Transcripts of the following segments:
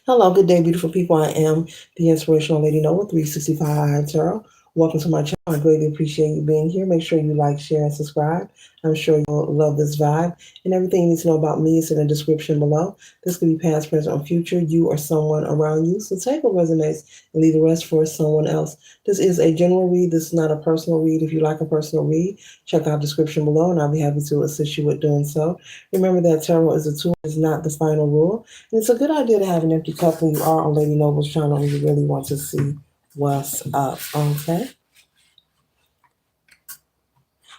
Hello, good day, beautiful people. I am the Inspirational Lady Noble 365 Tarot. Welcome to my channel. I greatly appreciate you being here. Make sure you like, share, and subscribe. I'm sure you'll love this vibe. And everything you need to know about me is in the description below. This could be past, present, or future, you or someone around you. So take what resonates and leave the rest for someone else. This is a general read. This is not a personal read. If you like a personal read, check out the description below, and I'll be happy to assist you with doing so. Remember that tarot is a tool, it's not the final rule. And it's a good idea to have an empty cup when you are on Lady Noble's channel and you really want to see what's up. Okay.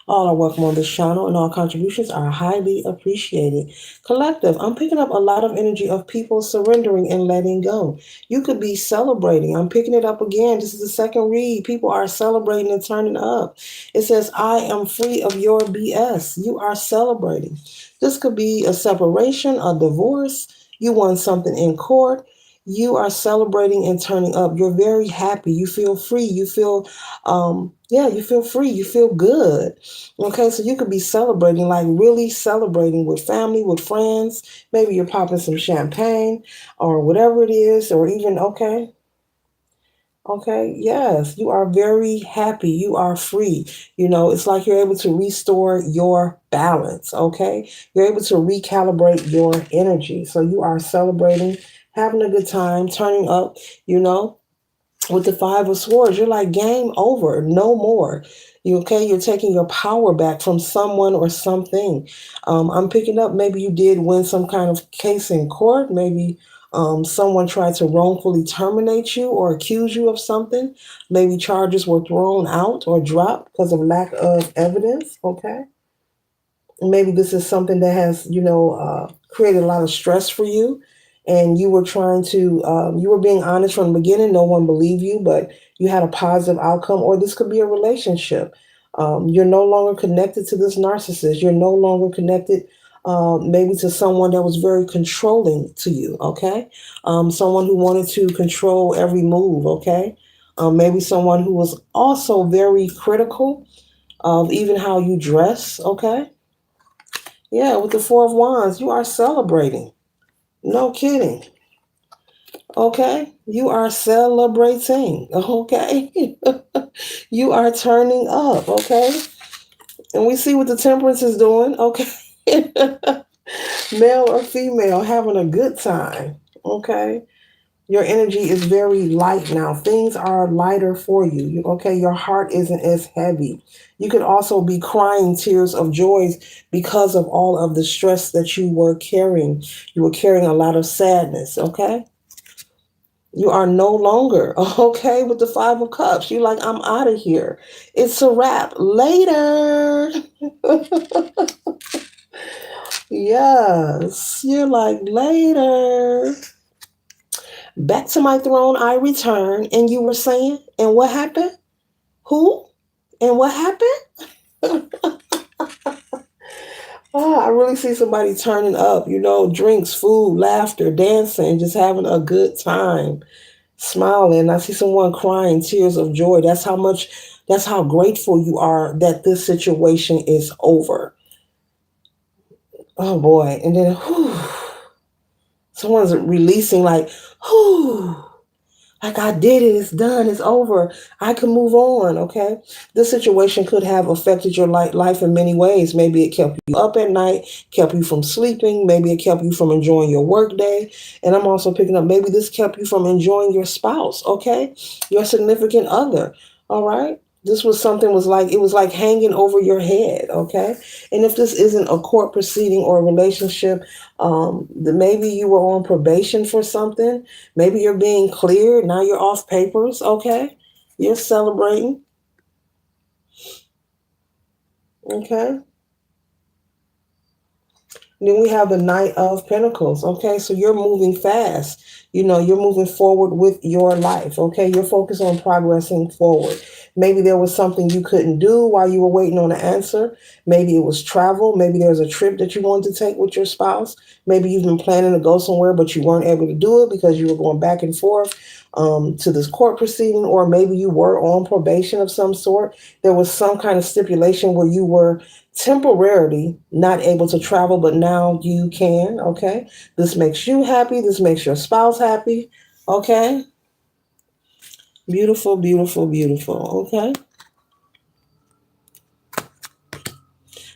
All are welcome on this channel and all contributions are highly appreciated. Collective, I'm picking up a lot of energy of people surrendering and letting go. You could be celebrating. I'm picking it up again. This is the second read. People are celebrating and turning up. It says, I am free of your BS. You are celebrating. This could be a separation, a divorce. You won something in court. You are celebrating and turning up. You're very happy. You feel free. You feel, you feel free. You feel good. Okay, so you could be celebrating, like really celebrating with family, with friends. Maybe you're popping some champagne or whatever it is, or even, okay, yes, you are very happy. You are free. It's like you're able to restore your balance. Okay, you're able to recalibrate your energy. So you are celebrating, having a good time, turning up, you know with the Five of Swords. You're like, game over, no more. You're taking your power back from someone or something. I'm picking up, maybe you did win some kind of case in court. Maybe someone tried to wrongfully terminate you or accuse you of something. Maybe charges were thrown out or dropped because of lack of evidence. Okay. Maybe this is something that has, created a lot of stress for you, and you were trying to, you were being honest from the beginning. No one believed you, but you had a positive outcome. Or this could be a relationship. You're no longer connected to this narcissist. You're no longer connected, maybe to someone that was very controlling to you. Okay, someone who wanted to control every move. Okay, maybe someone who was also very critical of even how you dress. Okay. Yeah, with the Four of Wands, you are celebrating. No kidding. Okay? You are celebrating. Okay? You are turning up. Okay? And we see what the Temperance is doing. Okay? Male or female, having a good time. Okay? Your energy is very light now. Things are lighter for you. Okay, your heart isn't as heavy. You could also be crying tears of joy because of all of the stress that you were carrying. You were carrying a lot of sadness. Okay, you are no longer okay with the Five of Cups. You're like, I'm out of here. It's a wrap. Later. Yes, you're like, later. Back to my throne I return. And you were saying, and what happened? Who? And what happened? I really see somebody turning up, drinks, food, laughter, dancing, just having a good time, smiling. I see someone crying tears of joy. That's how grateful you are that this situation is over. Oh boy. And then, someone's releasing, like, whew. Like, I did it. It's done. It's over. I can move on. Okay. This situation could have affected your life in many ways. Maybe it kept you up at night, kept you from sleeping. Maybe it kept you from enjoying your work day. And I'm also picking up, maybe this kept you from enjoying your spouse. Okay. Your significant other. All right. This was something, it was like hanging over your head. Okay. And if this isn't a court proceeding or a relationship, maybe you were on probation for something. Maybe you're being cleared. Now you're off papers. Okay. You're celebrating. Okay. Then we have the Knight of Pentacles. Okay. So you're moving fast. You're moving forward with your life. Okay. You're focused on progressing forward. Maybe there was something you couldn't do while you were waiting on an answer. Maybe it was travel. Maybe there's a trip that you wanted to take with your spouse. Maybe you've been planning to go somewhere, but you weren't able to do it because you were going back and forth. to this court proceeding, or maybe you were on probation of some sort. There was some kind of stipulation where you were temporarily not able to travel, but now you can. Okay. This makes you happy. This makes your spouse happy. Okay. Beautiful, beautiful, beautiful. Okay.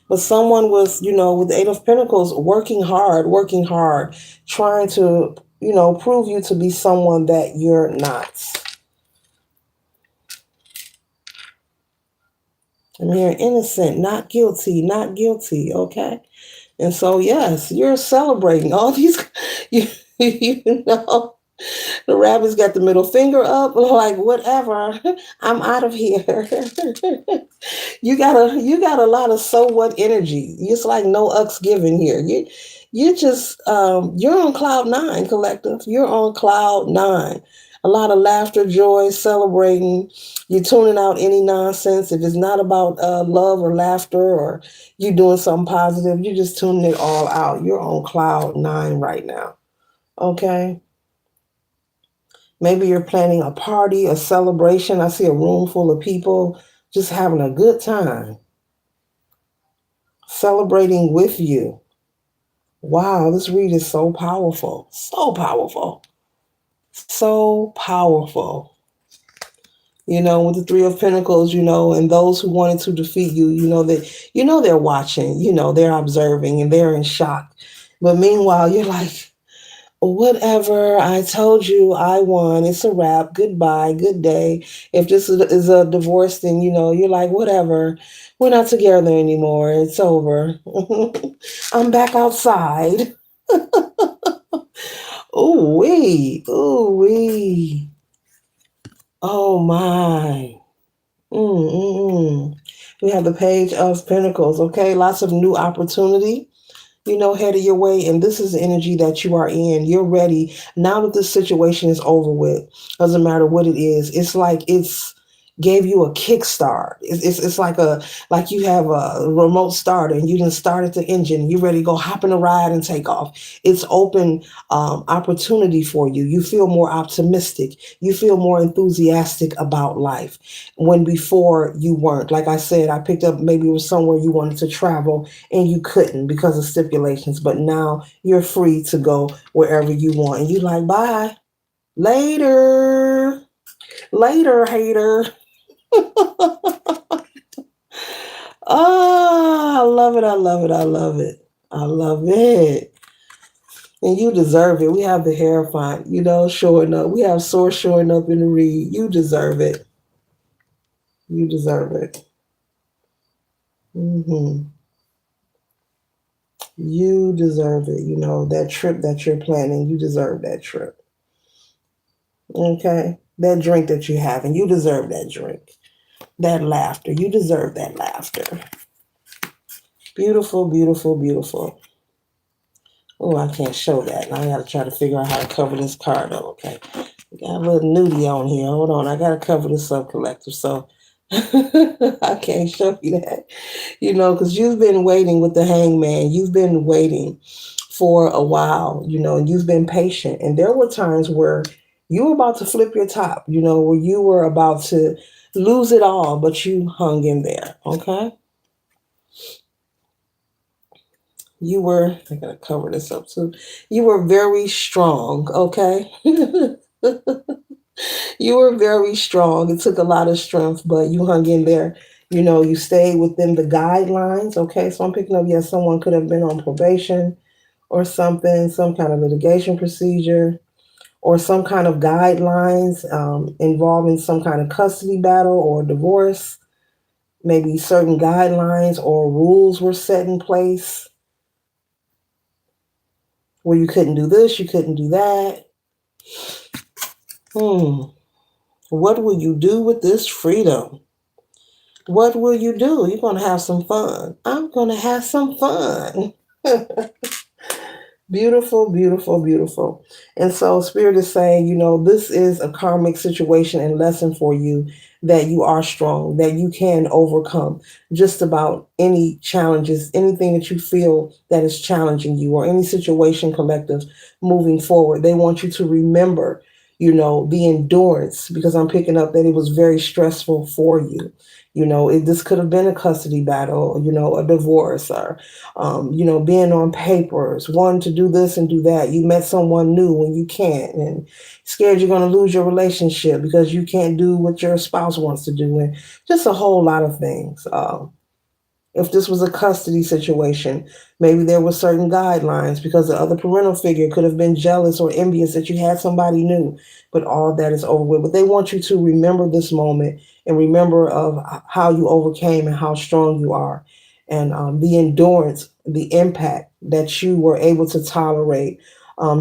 But someone was, with the Eight of Pentacles, working hard, trying to, prove you to be someone that you're not. And you're innocent, not guilty, not guilty, okay? And so, yes, you're celebrating all these, you, you know, the rabbit's got the middle finger up, like, whatever, I'm out of here. You got a lot of so what energy. It's like no ucks given here. You just you're on cloud nine, collective. You're on cloud nine. A lot of laughter, joy, celebrating. You're tuning out any nonsense. If it's not about love or laughter or you doing something positive, you're just tuning it all out. You're on cloud nine right now. Okay. Maybe you're planning a party, a celebration. I see a room full of people just having a good time, celebrating with you. Wow, this read is so powerful. So powerful. So powerful. With the Three of Pentacles, and those who wanted to defeat you, they're watching, they're observing and they're in shock. But meanwhile, you're like, whatever, I told you I won. It's a wrap. Goodbye. Good day. If this is a divorce, then, you're like, whatever. We're not together anymore. It's over. I'm back outside. Ooh wee. Ooh wee. Oh my. Mm-mm. We have the Page of Pentacles. Okay. Lots of new opportunity, headed your way. And this is the energy that you are in. You're ready. Now that this situation is over with, doesn't matter what it is. It's like it's gave you a kickstart. It's like you have a remote starter and you done started the engine. You're ready to go hop in a ride and take off. It's open opportunity for you. You feel more optimistic. You feel more enthusiastic about life when before you weren't. Like I said, I picked up maybe it was somewhere you wanted to travel and you couldn't because of stipulations, but now you're free to go wherever you want. And you like, bye, later, hater. Oh, I love it. I love it. I love it. I love it. And you deserve it. We have the Hierophant, showing up. We have Source showing up in the read. You deserve it. You deserve it. Mm-hmm. You deserve it. That trip that you're planning, you deserve that trip. Okay? That drink that you're having, you deserve that drink. That laughter, you deserve that laughter. Beautiful, beautiful, beautiful. Oh, I can't show that. Now I got to try to figure out how to cover this card up. Okay. Got a little nudie on here. Hold on. I got to cover this up, collective. So I can't show you that. Because you've been waiting with the hangman. You've been waiting for a while, and you've been patient. And there were times where you were about to flip your top, where you were about to lose it all, but you hung in there. Okay. I gotta cover this up too. You were very strong, okay? You were very strong. It took a lot of strength, but you hung in there. You stayed within the guidelines, okay? So I'm picking up, yes, someone could have been on probation or something, some kind of litigation procedure, or some kind of guidelines involving some kind of custody battle or divorce. Maybe certain guidelines or rules were set in place where you couldn't do this, you couldn't do that. What will you do with this freedom? What will you do? You're going to have some fun. I'm going to have some fun. Beautiful, beautiful, beautiful. And so Spirit is saying, this is a karmic situation and lesson for you that you are strong, that you can overcome just about any challenges, anything that you feel that is challenging you or any situation, collective, moving forward. They want you to remember, the endurance, because I'm picking up that it was very stressful for you. This could have been a custody battle, a divorce, or, being on papers, wanting to do this and do that. You met someone new and you can't, and scared you're going to lose your relationship because you can't do what your spouse wants to do, and just a whole lot of things. If this was a custody situation, maybe there were certain guidelines because the other parental figure could have been jealous or envious that you had somebody new. But all that is over with. But they want you to remember this moment and remember of how you overcame and how strong you are, and the endurance, the impact that you were able to tolerate,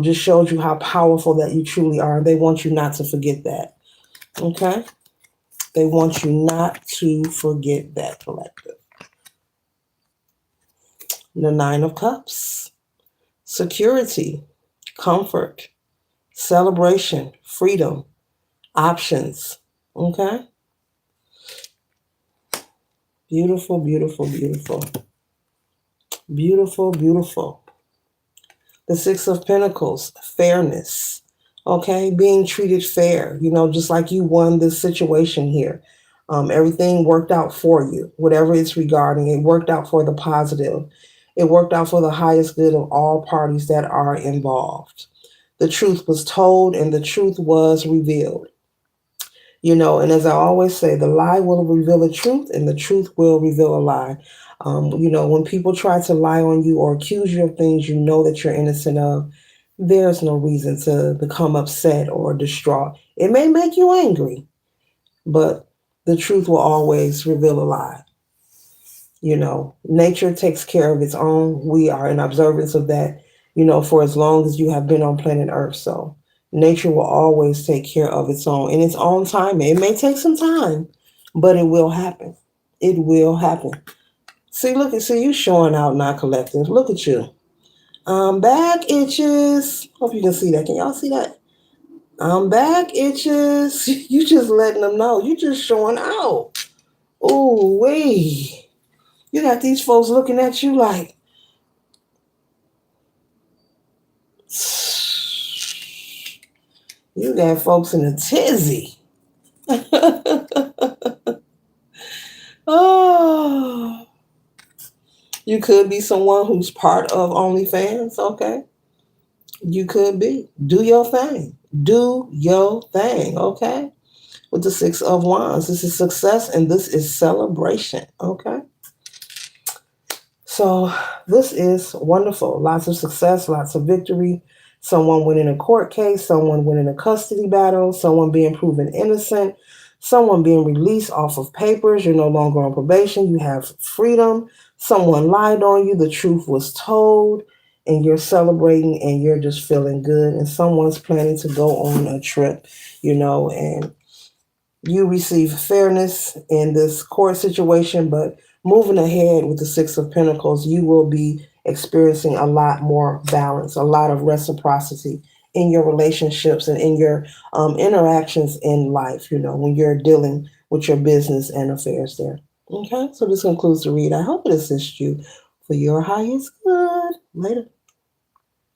just shows you how powerful that you truly are. They want you not to forget that. Okay? They want you not to forget that, collective. The Nine of Cups. Security, comfort, celebration, freedom, options. Okay? Beautiful, beautiful, beautiful. Beautiful, beautiful. The Six of Pentacles, fairness. Okay? Being treated fair, just like you won this situation here. Everything worked out for you, whatever it's regarding. It worked out for the positive. It worked out for the highest good of all parties that are involved. The truth was told and the truth was revealed. And as I always say, the lie will reveal the truth and the truth will reveal a lie. When people try to lie on you or accuse you of things you know that you're innocent of, there's no reason to become upset or distraught. It may make you angry, but the truth will always reveal a lie. Nature takes care of its own. We are in observance of that, for as long as you have been on planet Earth. So nature will always take care of its own in its own time. It may take some time, but it will happen. It will happen. See you showing out now, collective. Look at you. Back itches. Hope you can see that. Can y'all see that? Back itches. You just letting them know. You just showing out. Ooh, wee. You got these folks looking at you like, you got folks in a tizzy. Oh, you could be someone who's part of OnlyFans, okay? You could be. Do your thing. Do your thing, okay? With the Six of Wands, this is success and this is celebration, okay? So this is wonderful. Lots of success, lots of victory. Someone winning a court case, someone winning a custody battle, someone being proven innocent, someone being released off of papers. You're no longer on probation. You have freedom. Someone lied on you. The truth was told, and you're celebrating and you're just feeling good. And someone's planning to go on a trip, and you receive fairness in this court situation, but moving ahead with the Six of Pentacles, you will be experiencing a lot more balance, a lot of reciprocity in your relationships and in your interactions in life, when you're dealing with your business and affairs there. Okay, so this concludes the read. I hope it assists you for your highest good. Later.